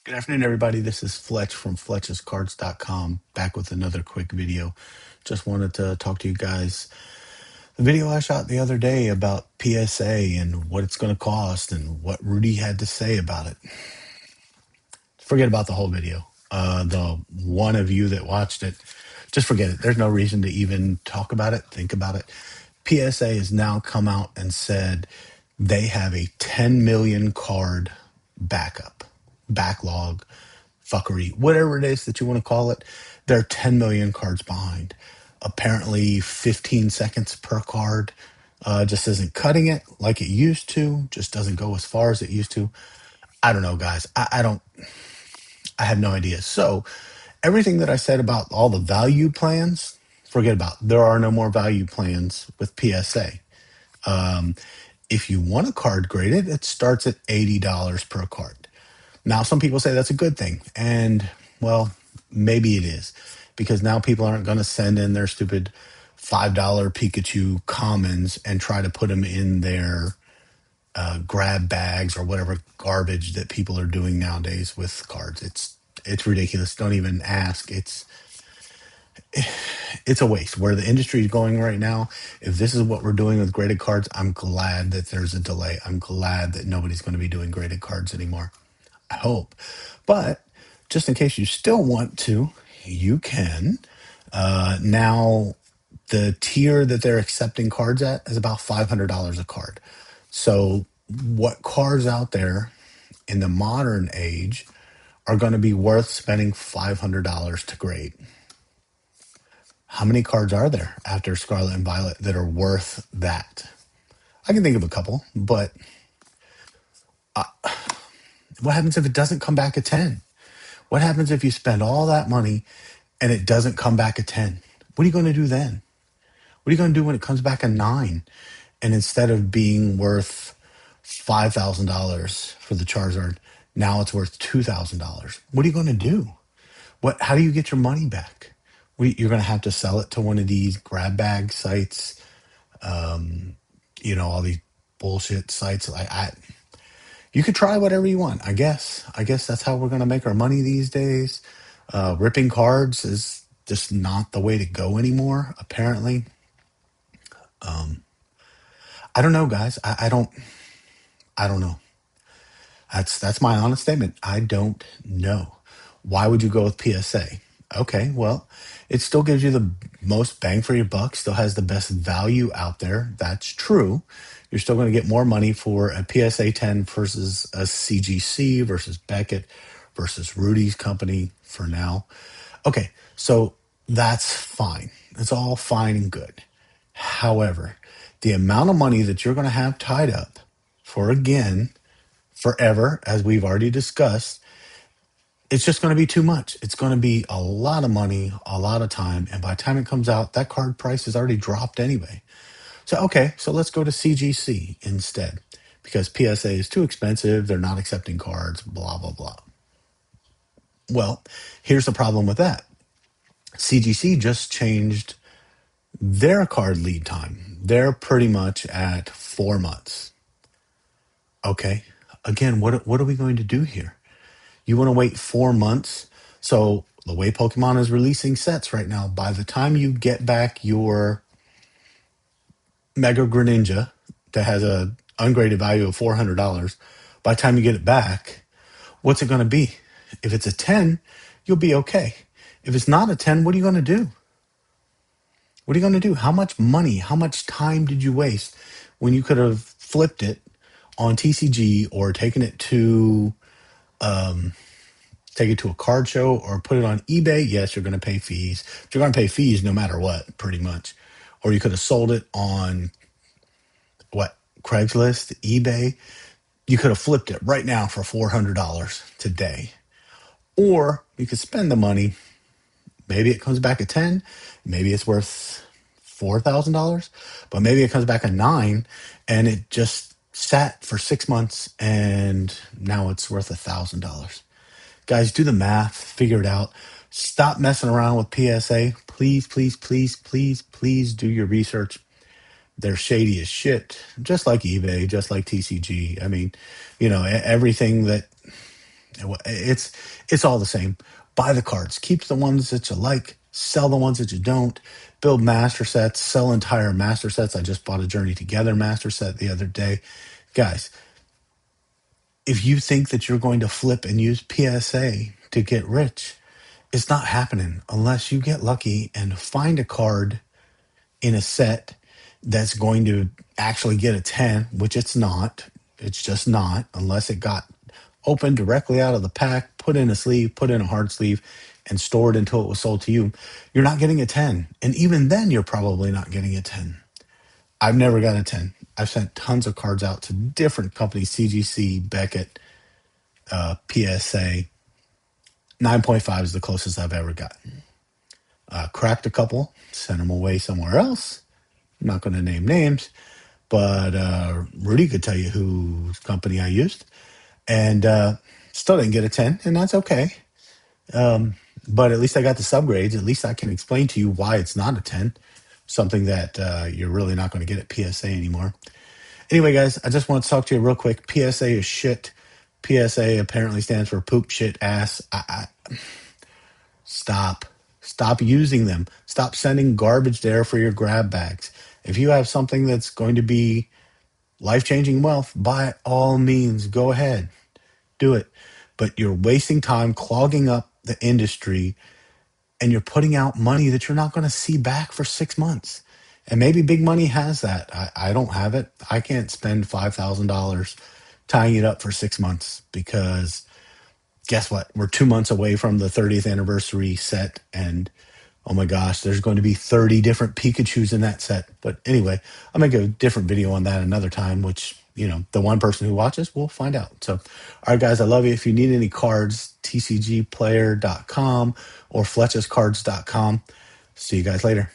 Good afternoon, everybody. This is Fletch from FletchesCards.com, back with another quick video. Just wanted to talk to you guys. The video I shot the other day about PSA and what it's going to cost and what Rudy had to say about it. Forget about the whole video. The one of you that watched it, just forget it. There's no reason to even talk about it, think about it. PSA has now come out and said they have a 10 million card backlog, fuckery, whatever it is that you want to call it. They're 10 million cards behind. Apparently 15 seconds per card just isn't cutting it like it used to, just doesn't go as far as it used to. I don't know, guys. I have no idea. So everything that I said about all the value plans, forget about. There are no more value plans with PSA. If you want a card graded, it starts at $80 per card. Now, some people say that's a good thing. And, well, maybe it is. Because now people aren't going to send in their stupid $5 Pikachu commons and try to put them in their grab bags or whatever garbage that people are doing nowadays with cards. It's ridiculous. Don't even ask. It's a waste. Where the industry is going right now, if this is what we're doing with graded cards, I'm glad that there's a delay. I'm glad that nobody's going to be doing graded cards anymore. I hope. But just in case you still want to, you can. Now, the tier that they're accepting cards at is about $500 a card. So, what cards out there in the modern age are going to be worth spending $500 to grade? How many cards are there after Scarlet and Violet that are worth that? I can think of a couple, but what happens if it doesn't come back at 10? What happens if you spend all that money and it doesn't come back at 10? What are you going to do then? What are you going to do when it comes back a 9? And instead of being worth $5,000 for the Charizard, now it's worth $2,000. What are you going to do? How do you get your money back? You're going to have to sell it to one of these grab bag sites, all these bullshit sites. You could try whatever you want, I guess. I guess that's how we're going to make our money these days. Ripping cards is just not the way to go anymore, apparently. I don't know, guys. I don't know. That's my honest statement. I don't know. Why would you go with PSA? Okay, well, it still gives you the most bang for your buck, still has the best value out there. That's true. You're still going to get more money for a PSA 10 versus a CGC versus Beckett versus Rudy's company for now. Okay, so that's fine. It's all fine and good. However, the amount of money that you're going to have tied up for, again, forever, as we've already discussed, it's just going to be too much. It's going to be a lot of money, a lot of time. And by the time it comes out, that card price has already dropped anyway. So, okay, so let's go to CGC instead because PSA is too expensive. They're not accepting cards, blah, blah, blah. Well, here's the problem with that. CGC just changed their card lead time. They're pretty much at 4 months. Okay, again, what are we going to do here? You want to wait 4 months? So the way Pokemon is releasing sets right now, by the time you get back your Mega Greninja that has a ungraded value of $400, by the time you get it back, what's it going to be? If it's a 10, you'll be okay. If it's not a 10, what are you going to do? What are you going to do? How much money, how much time did you waste when you could have flipped it on TCG or taken it to a card show or put it on eBay? Yes, you're going to pay fees. You're going to pay fees no matter what, pretty much. Or you could have sold it on Craigslist, eBay. You could have flipped it right now for $400 today. Or you could spend the money. Maybe it comes back at 10. Maybe it's worth $4,000. But maybe it comes back at 9 and it just sat for 6 months and now it's worth $1,000. Guys, do the math, figure it out. Stop messing around with PSA. Please, please, please, please, please do your research. They're shady as shit, just like eBay, just like TCG. I mean, everything that It's all the same. Buy the cards, keep the ones that you like, sell the ones that you don't. Build master sets, sell entire master sets. I just bought a Journey Together master set the other day. Guys, if you think that you're going to flip and use PSA to get rich, it's not happening unless you get lucky and find a card in a set that's going to actually get a 10, which it's not. It's just not, unless it got opened directly out of the pack, put in a sleeve, put in a hard sleeve, and stored until it was sold to you. You're not getting a 10. And even then, you're probably not getting a 10. I've never got a 10. I've sent tons of cards out to different companies, CGC, Beckett, PSA. 9.5 is the closest I've ever gotten. Cracked a couple, sent them away somewhere else. I'm not going to name names, but Rudy could tell you whose company I used, and still didn't get a 10, and that's okay. But at least I got the subgrades. At least I can explain to you why it's not a 10, something that you're really not going to get at PSA anymore. Anyway, guys, I just want to talk to you real quick. PSA is shit. PSA apparently stands for poop, shit, ass. Stop. Stop using them. Stop sending garbage there for your grab bags. If you have something that's going to be life-changing wealth, by all means, go ahead. Do it. But you're wasting time clogging up the industry, and you're putting out money that you're not going to see back for 6 months. And maybe big money has that. I don't have it. I can't spend $5,000 tying it up for 6 months because guess what? We're 2 months away from the 30th anniversary set, and oh my gosh, there's going to be 30 different Pikachus in that set. But anyway, I'll make a different video on that another time, which, the one person who watches will find out. So, all right, guys, I love you. If you need any cards, tcgplayer.com or fletchescards.com. See you guys later.